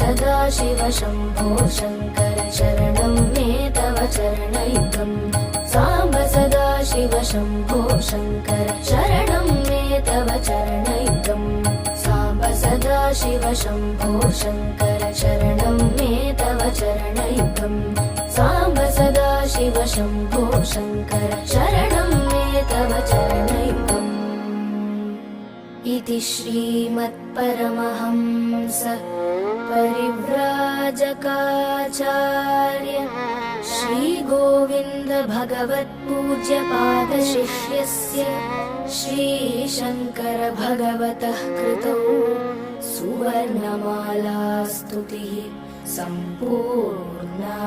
सदाशिव शम्भो शङ्कर शरणं मे तव चरणयुगम् साम्ब सदाशिव शम्भो शङ्कर शरणं मे तव चरणयुगम् साम्ब सदाशिव शम्भो शङ्कर शरणं मे तव चरणयुगम् साम्ब सदाशिव शम्भो शङ्कर शरणं मे तव चरणयुगम् इति श्रीमत्परमहंस परिव्राजकाचार्य श्रीगोविन्द भगवत्पूज्यपादशिष्यस्य श्रीशङ्कर भगवतः कृतौ सुवर्णमाला स्तुतिः सम्पूर्णा।